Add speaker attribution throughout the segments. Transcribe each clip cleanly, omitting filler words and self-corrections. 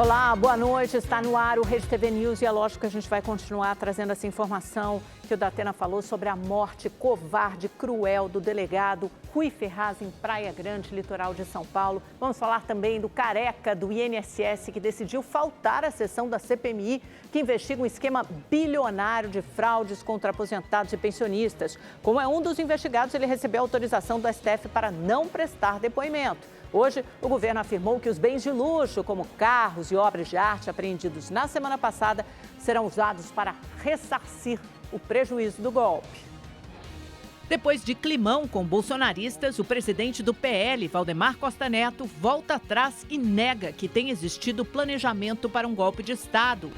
Speaker 1: Olá, boa noite. Está no ar o Rede TV News e é lógico que a gente vai continuar trazendo essa informação que o Datena falou sobre a morte covarde, cruel do delegado Rui Ferraz em Praia Grande, litoral de São Paulo. Vamos falar também do careca do INSS que decidiu faltar à sessão da CPMI que investiga um esquema bilionário de fraudes contra aposentados e pensionistas. Como é um dos investigados, ele recebeu autorização do STF para não prestar depoimento. Hoje, o governo afirmou que os bens de luxo, como carros e obras de arte apreendidos na semana passada, serão usados para ressarcir o prejuízo do golpe. Depois de climão com bolsonaristas, o presidente do PL, Valdemar Costa Neto, volta atrás e nega que tenha existido planejamento para um golpe de Estado.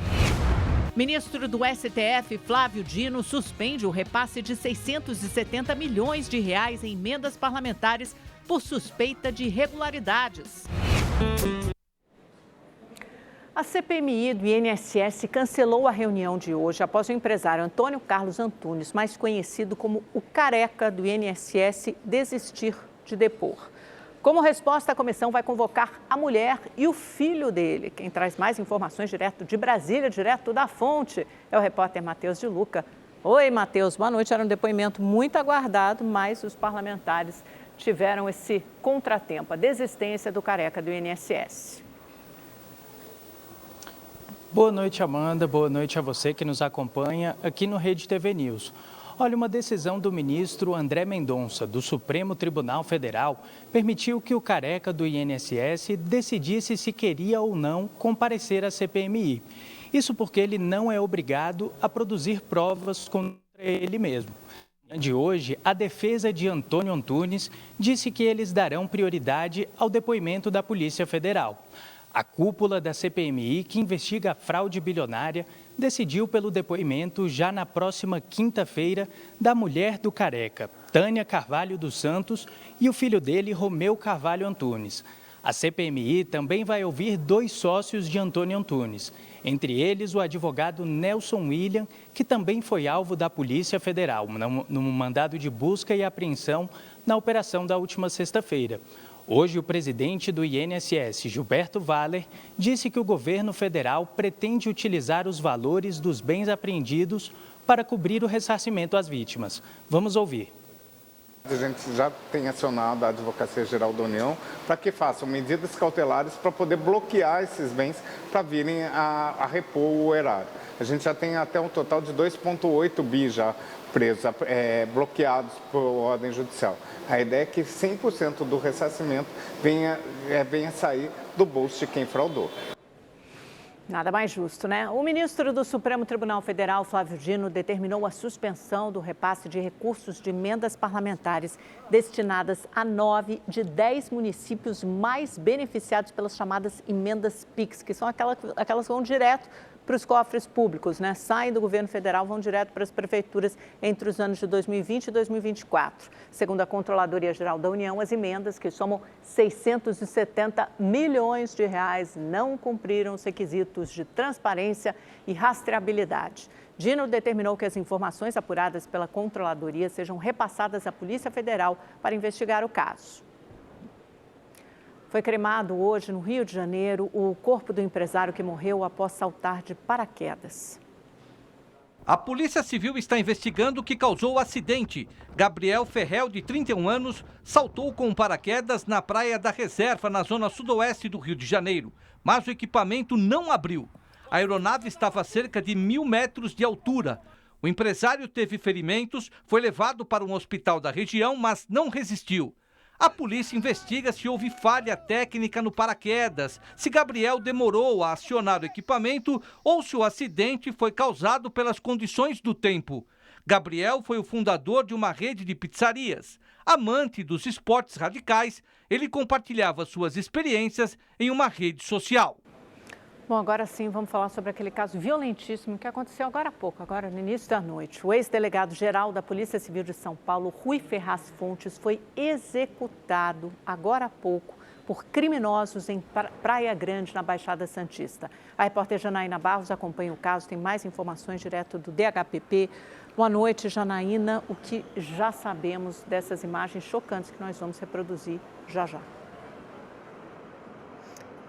Speaker 1: Ministro do STF, Flávio Dino, suspende o repasse de 670 milhões de reais em emendas parlamentares por suspeita de irregularidades. A CPMI do INSS cancelou a reunião de hoje após o empresário Antônio Carlos Antunes, mais conhecido como o careca do INSS, desistir de depor. Como resposta, a comissão vai convocar a mulher e o filho dele. Quem traz mais informações direto de Brasília, direto da fonte, é o repórter Matheus de Luca. Oi, Matheus, boa noite. Era um depoimento muito aguardado, mas os parlamentares tiveram esse contratempo, a desistência do careca do INSS.
Speaker 2: Boa noite, Amanda. Boa noite a você que nos acompanha aqui no Rede TV News. Olha, uma decisão do ministro André Mendonça, do Supremo Tribunal Federal, permitiu que o careca do INSS decidisse se queria ou não comparecer à CPMI. Isso porque ele não é obrigado a produzir provas contra ele mesmo. De hoje, a defesa de Antônio Antunes disse que eles darão prioridade ao depoimento da Polícia Federal. A cúpula da CPMI, que investiga a fraude bilionária, decidiu pelo depoimento já na próxima quinta-feira da mulher do careca, Tânia Carvalho dos Santos, e o filho dele, Romeu Carvalho Antunes. A CPMI também vai ouvir 2 sócios de Antônio Antunes, entre eles o advogado Nelson William, que também foi alvo da Polícia Federal, no mandado de busca e apreensão na operação da última sexta-feira. Hoje, o presidente do INSS, Gilberto Valler, disse que o governo federal pretende utilizar os valores dos bens apreendidos para cobrir o ressarcimento às vítimas. Vamos ouvir.
Speaker 3: A gente já tem acionado a Advocacia Geral da União para que façam medidas cautelares para poder bloquear esses bens para virem a repor o erário. A gente já tem até um total de 2,8 bi já presos, bloqueados por ordem judicial. A ideia é que 100% do ressarcimento venha sair do bolso de quem fraudou.
Speaker 1: Nada mais justo, né? O ministro do Supremo Tribunal Federal, Flávio Dino, determinou a suspensão do repasse de recursos de emendas parlamentares destinadas a 9 de 10 municípios mais beneficiados pelas chamadas emendas PIX, que são aquelas que vão direto para os cofres públicos, né? Saem do governo federal, vão direto para as prefeituras entre os anos de 2020 e 2024. Segundo a Controladoria Geral da União, as emendas, que somam 670 milhões de reais, não cumpriram os requisitos de transparência e rastreabilidade. Dino determinou que as informações apuradas pela Controladoria sejam repassadas à Polícia Federal para investigar o caso. Foi cremado hoje, no Rio de Janeiro, o corpo do empresário que morreu após saltar de paraquedas.
Speaker 4: A Polícia Civil está investigando o que causou o acidente. Gabriel Ferrel, de 31 anos, saltou com paraquedas na Praia da Reserva, na zona sudoeste do Rio de Janeiro. Mas o equipamento não abriu. A aeronave estava a cerca de 1.000 metros de altura. O empresário teve ferimentos, foi levado para um hospital da região, mas não resistiu. A polícia investiga se houve falha técnica no paraquedas, se Gabriel demorou a acionar o equipamento ou se o acidente foi causado pelas condições do tempo. Gabriel foi o fundador de uma rede de pizzarias. Amante dos esportes radicais, ele compartilhava suas experiências em uma rede social.
Speaker 1: Bom, agora sim, vamos falar sobre aquele caso violentíssimo que aconteceu agora há pouco, agora no início da noite. O ex-delegado-geral da Polícia Civil de São Paulo, Rui Ferraz Fontes, foi executado agora há pouco por criminosos em Praia Grande, na Baixada Santista. A repórter Janaína Barros acompanha o caso, tem mais informações direto do DHPP. Boa noite, Janaína. O que já sabemos dessas imagens chocantes que nós vamos reproduzir já já?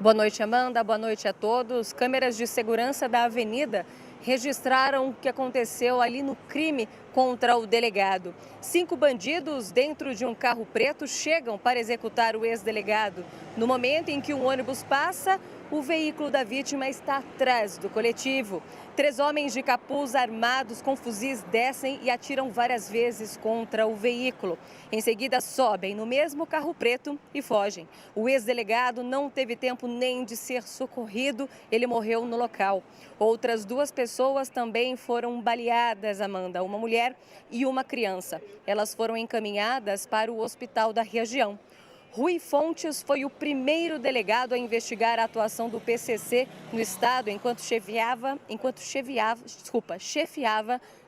Speaker 5: Boa noite, Amanda. Boa noite a todos. Câmeras de segurança da avenida registraram o que aconteceu ali no crime contra o delegado. 5 bandidos dentro de um carro preto chegam para executar o ex-delegado. No momento em que um ônibus passa, o veículo da vítima está atrás do coletivo. 3 homens de capuz armados com fuzis descem e atiram várias vezes contra o veículo. Em seguida, sobem no mesmo carro preto e fogem. O ex-delegado não teve tempo nem de ser socorrido, ele morreu no local. Outras 2 pessoas também foram baleadas, Amanda, uma mulher e uma criança. Elas foram encaminhadas para o hospital da região. Rui Fontes foi o primeiro delegado a investigar a atuação do PCC no estado enquanto chefiava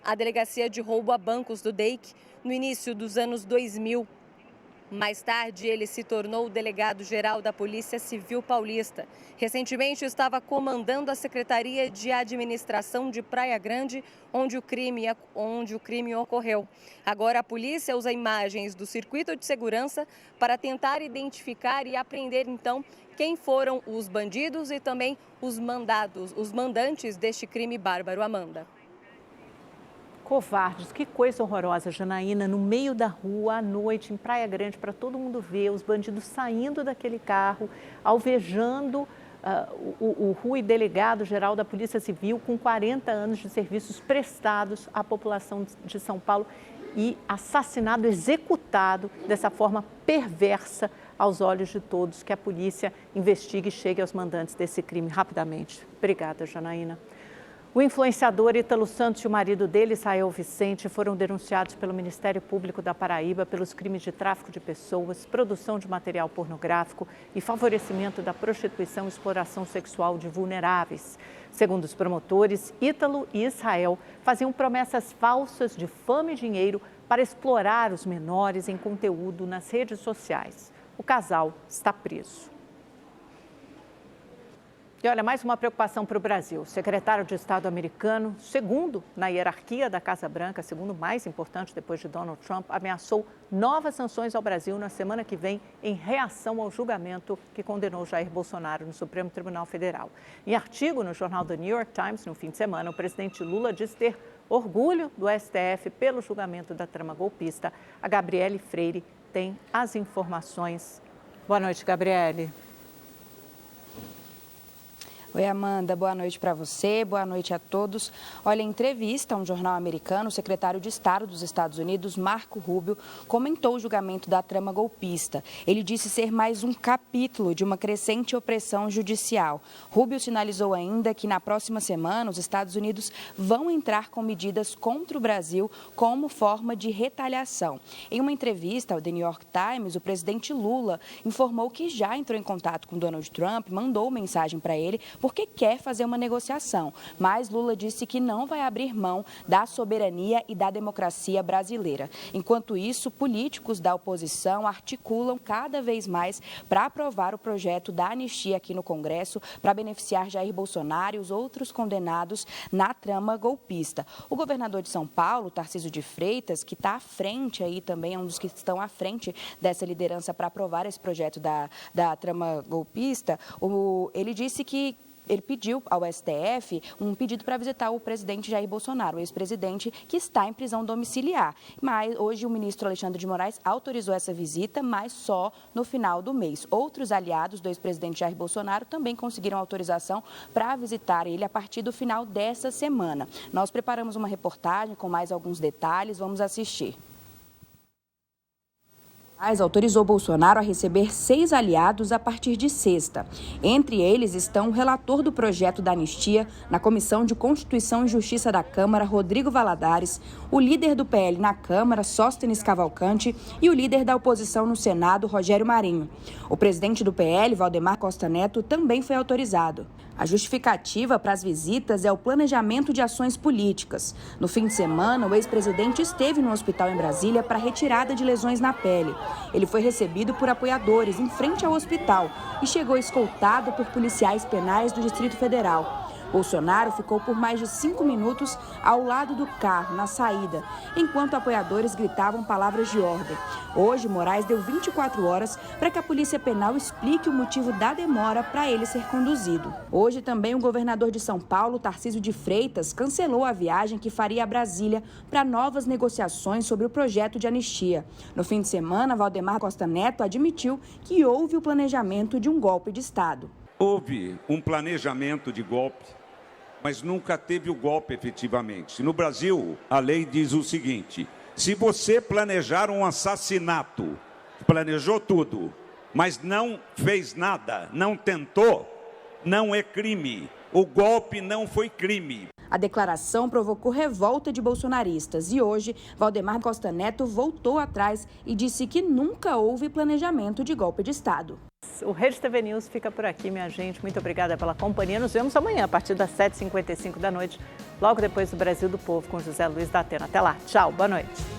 Speaker 5: a delegacia de roubo a bancos do DEIC no início dos anos 2000. Mais tarde, ele se tornou o delegado-geral da Polícia Civil Paulista. Recentemente, estava comandando a Secretaria de Administração de Praia Grande, onde o crime ocorreu. Agora, a polícia usa imagens do circuito de segurança para tentar identificar e apreender, então, quem foram os bandidos e também os mandantes deste crime bárbaro, Amanda.
Speaker 1: Covardes, que coisa horrorosa, Janaína, no meio da rua, à noite, em Praia Grande, para todo mundo ver, os bandidos saindo daquele carro, alvejando o Rui, delegado-geral da Polícia Civil, com 40 anos de serviços prestados à população de São Paulo e assassinado, executado dessa forma perversa aos olhos de todos, que a polícia investigue e chegue aos mandantes desse crime rapidamente. Obrigada, Janaína. O influenciador Ítalo Santos e o marido dele, Israel Vicente, foram denunciados pelo Ministério Público da Paraíba pelos crimes de tráfico de pessoas, produção de material pornográfico e favorecimento da prostituição e exploração sexual de vulneráveis. Segundo os promotores, Ítalo e Israel faziam promessas falsas de fama e dinheiro para explorar os menores em conteúdo nas redes sociais. O casal está preso. E olha, mais uma preocupação para o Brasil. O secretário de Estado americano, segundo na hierarquia da Casa Branca, segundo mais importante depois de Donald Trump, ameaçou novas sanções ao Brasil na semana que vem em reação ao julgamento que condenou Jair Bolsonaro no Supremo Tribunal Federal. Em artigo no jornal The New York Times, no fim de semana, o presidente Lula disse ter orgulho do STF pelo julgamento da trama golpista. A Gabriele Freire tem as informações. Boa noite, Gabriele.
Speaker 6: Oi, Amanda, boa noite para você, boa noite a todos. Olha, em entrevista a um jornal americano, o secretário de Estado dos Estados Unidos, Marco Rubio, comentou o julgamento da trama golpista. Ele disse ser mais um capítulo de uma crescente opressão judicial. Rubio sinalizou ainda que na próxima semana os Estados Unidos vão entrar com medidas contra o Brasil como forma de retaliação. Em uma entrevista ao The New York Times, o presidente Lula informou que já entrou em contato com Donald Trump, mandou mensagem para ele, porque quer fazer uma negociação. Mas Lula disse que não vai abrir mão da soberania e da democracia brasileira. Enquanto isso, políticos da oposição articulam cada vez mais para aprovar o projeto da anistia aqui no Congresso para beneficiar Jair Bolsonaro e os outros condenados na trama golpista. O governador de São Paulo, Tarcísio de Freitas, que está à frente aí também, é um dos que estão à frente dessa liderança para aprovar esse projeto da trama golpista, ele disse que ele pediu ao STF um pedido para visitar o presidente Jair Bolsonaro, o ex-presidente que está em prisão domiciliar. Mas hoje o ministro Alexandre de Moraes autorizou essa visita, mas só no final do mês. Outros aliados do ex-presidente Jair Bolsonaro também conseguiram autorização para visitar ele a partir do final dessa semana. Nós preparamos uma reportagem com mais alguns detalhes, vamos assistir. Autorizou Bolsonaro a receber 6 aliados a partir de sexta. Entre eles estão o relator do projeto da anistia na Comissão de Constituição e Justiça da Câmara, Rodrigo Valadares, o líder do PL na Câmara, Sóstenes Cavalcante, e o líder da oposição no Senado, Rogério Marinho. O presidente do PL, Valdemar Costa Neto, também foi autorizado. A justificativa para as visitas é o planejamento de ações políticas. No fim de semana, o ex-presidente esteve no hospital em Brasília para retirada de lesões na pele. Ele foi recebido por apoiadores em frente ao hospital e chegou escoltado por policiais penais do Distrito Federal. Bolsonaro ficou por mais de 5 minutos ao lado do carro, na saída, enquanto apoiadores gritavam palavras de ordem. Hoje, Moraes deu 24 horas para que a Polícia Penal explique o motivo da demora para ele ser conduzido. Hoje também o governador de São Paulo, Tarcísio de Freitas, cancelou a viagem que faria a Brasília para novas negociações sobre o projeto de anistia. No fim de semana, Valdemar Costa Neto admitiu que houve o planejamento de um golpe de Estado.
Speaker 7: Houve um planejamento de golpe, mas nunca teve o golpe efetivamente. No Brasil, a lei diz o seguinte: se você planejar um assassinato, planejou tudo, mas não fez nada, não tentou, não é crime. O golpe não foi crime.
Speaker 6: A declaração provocou revolta de bolsonaristas e hoje Valdemar Costa Neto voltou atrás e disse que nunca houve planejamento de golpe de Estado.
Speaker 1: O Rede TV News fica por aqui, minha gente. Muito obrigada pela companhia. Nos vemos amanhã, a partir das 7h55 da noite, logo depois do Brasil do Povo, com José Luiz da Atena. Até lá. Tchau, boa noite.